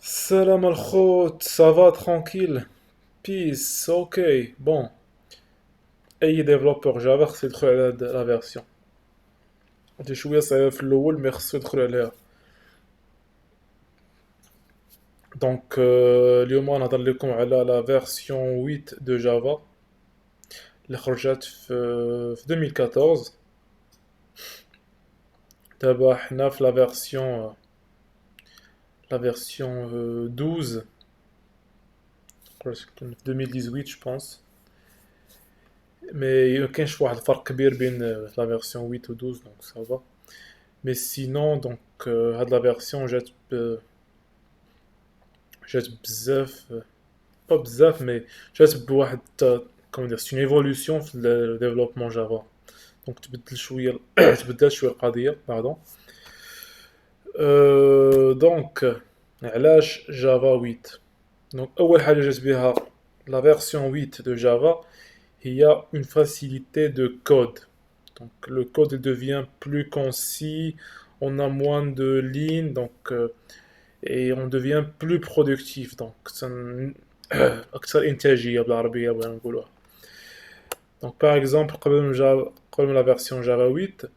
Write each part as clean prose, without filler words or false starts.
Salam al khot, ça va tranquille. Peace, ok. Bon, أي développeur Java خصو يدخل على هاد لا فيرسيون. هادي شوية صعيبة في الأول مي خصو يدخل عليها. دونك اليوم غنهضر لكم على لا فيرسيون 8 دو جافا اللي خرجت في 2014. دابا حنا في لا فيرسيون 12 كنا في 2018 جو بونس. مي مكاينش واحد الفرق كبير بين لا فيرسيون 8 و 12 دونك سافا. Mais sinon, donc, هاد la version جات بزاف pas بزاف mais جات بواحد comment dire c'est une évolution في le développement Java. Donc تبدل شوية تبدلت شوية القضية pardon. Donc علاش جافا 8. Donc أول حاجة جات بها la version 8 de Java هي une facilité de code. Donc le code devient plus concis, on a moins de lignes, et on devient plus productif. Donc أكثر إنتاجية بالعربية بغينا نقولوها. Donc par exemple قبل من la version Java 8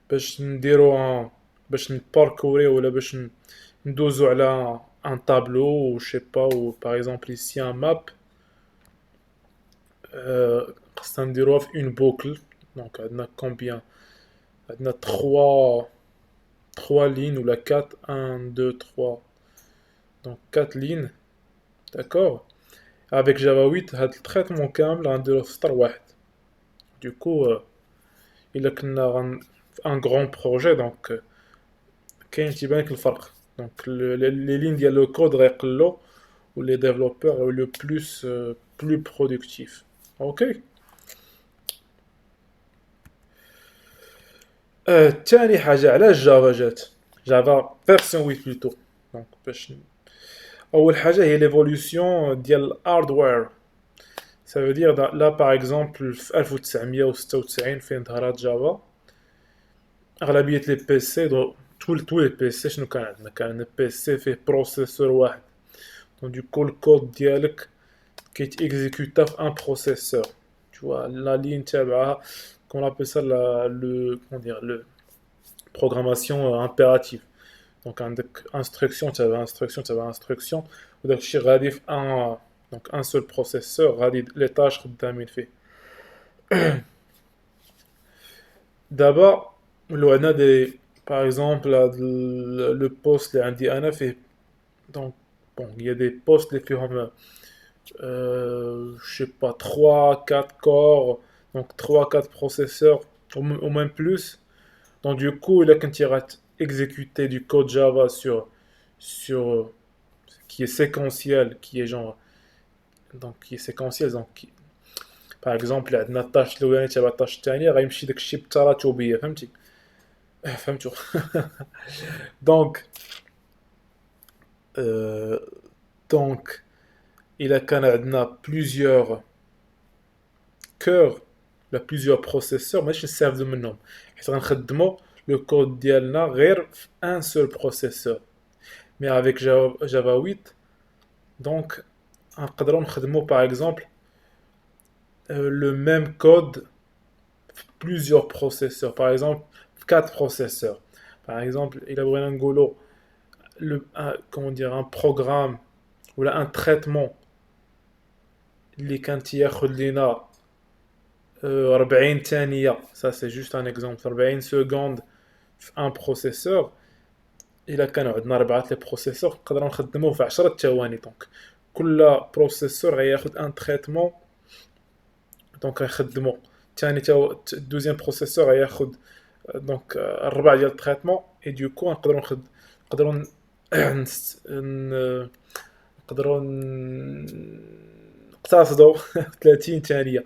باش نديرو باش نباركوري ولا باش ندوزو على un tableau ou je sais pas ou par exemple ici un map خصنا نديروها في une boucle. Donc عندنا combien عندنا 3 lignes ou la 4 1 2 3 donc 4 lignes, d'accord. Avec Java 8 هاد التريتمون كامل غنديروه في سطر واحد. Du coup إلا كنا في ان غران بروجي دونك كاين تيبان لك الفرق. دونك لي لين ديال لو كود غيقلو و لي ديفلوبور غيوليو بلو برودكتيف. اوكي. تاني حاجة علاش جافا جات جافا فيرسيون 8 بلوتو. دونك باش اول حاجة هي ليفولوسيون ديال الهاردوير. Ça veut dire là par exemple في 1996 فين ظهرت جافا أغلبية لي بي سي tous les بي سي شنو كان عندنا بي سي فيه بروسيسور واحد. دونك دو كو الكود ديالك كيتيكزيكوتا في ان بروسيسور. tu vois la ligne تابعها qu'on appelle ça le comment dire le programmation impérative. Donc عندك instruction تابع instruction وداك الشيء غادي في ان donc un seul processeur غادي les tâches خدامين فيه. دابا لو عندنا دي par exemple le poste اللي عندي انا فيه donc bon il y a des postes اللي فيهم je sais pas 3 4 corps donc 3 4 processeurs ou même plus. Donc du coup là quand tu vas exécuter du code Java sur qui est séquentiel qui est genre donc qui est séquentiel donc par exemple عندنا الطاش الاولاني تبع الطاش الثانيه غيمشي داكشي بالتراتبيه فهمتي. فهمتوا. دونك دونك الا كان عندنا plusieurs cœurs ولا plusieurs processeurs ماشي نستافدو منهم حيت غنخدمو لو كود ديالنا غير في ان سول بروسيسور. مي افيك جافا 8 دونك نقدروا نخدمو باغ اكزومبل le même code plusieurs processeurs. Par exemple, 4 processeurs. Par exemple, il a besoin comment dire, un programme ou là, un traitement اللي كان تياخد لينا 40 ثانية. Ça c'est juste un exemple. 40 secondes في un processeur. إلا كانوا عندنا 4 لي بروسيسور نقدروا نخدموه في 10 ثواني. دونك كل بروسيسور غياخد ان تريتمون دونك غيخدمو. ثاني الدوزيام بروسيسور غياخد دونك الربع ديال التريتمون اي دوكو نقدروا نقدروا نقتصدوا 30 ثانيه.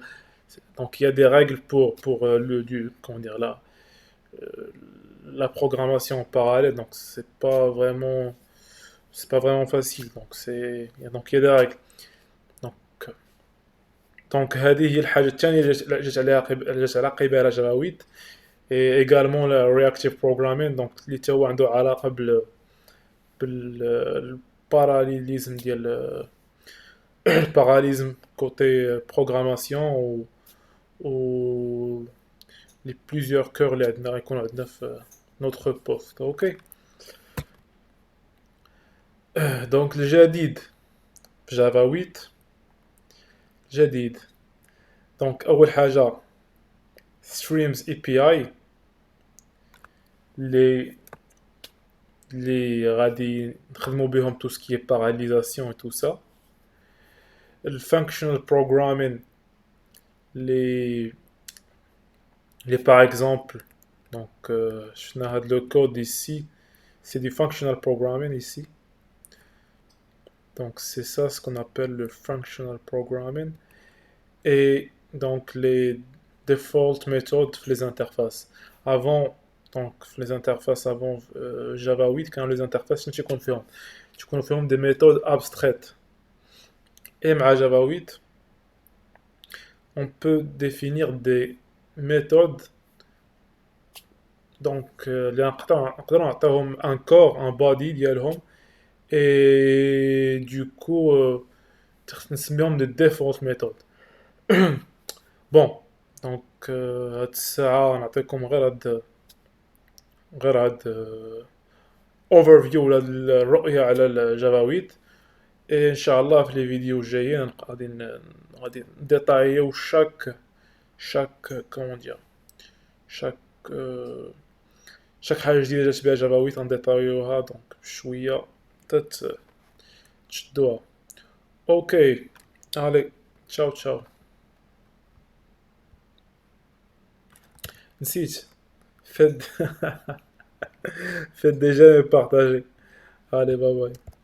Donc il y a des règles pour comment dire la programmation en parallèle, donc c'est pas vraiment facile. Donc il y a des règles. Donc دونك هذه هي الحاجه الثانيه جات على قبالة جافا 8. et également le reactive programming donc اللي تا هو عنده علاقه بال parallélisme ديال le parallélisme côté programmation ou les plusieurs cœurs اللي عندنا غيكون عندنا في notre poste. OK. Donc الجديد في جافا 8 جديد. دونك اول حاجه streams API اللي غادي نخدمو بهم tout ce qui est parallélisation et tout ça. Le functional programming les par exemple donc je le code ici c'est du functional programming ici. Donc c'est ça ce qu'on appelle le functional programming. Et donc les default méthodes les interfaces. Avant, donc les interfaces avant Java 8, quand les interfaces tu confirmes des méthodes abstraites. Et à Java 8, on peut définir des méthodes. Donc, un corps, un body, et du coup, on des default méthodes. Bon, donc هاد الساعة نعطيكم غير هاد overview ولا الرؤية على الجافا 8. et ان شاء الله في لي فيديو الجايين غادي نديتايو chaque comment dire chaque حاجة جديدة جات بها جافا 8 نديتايوها دونك بشوية تشدوها. اوكي allez ciao نسيت faites faites déjà partager. Allez bye bye.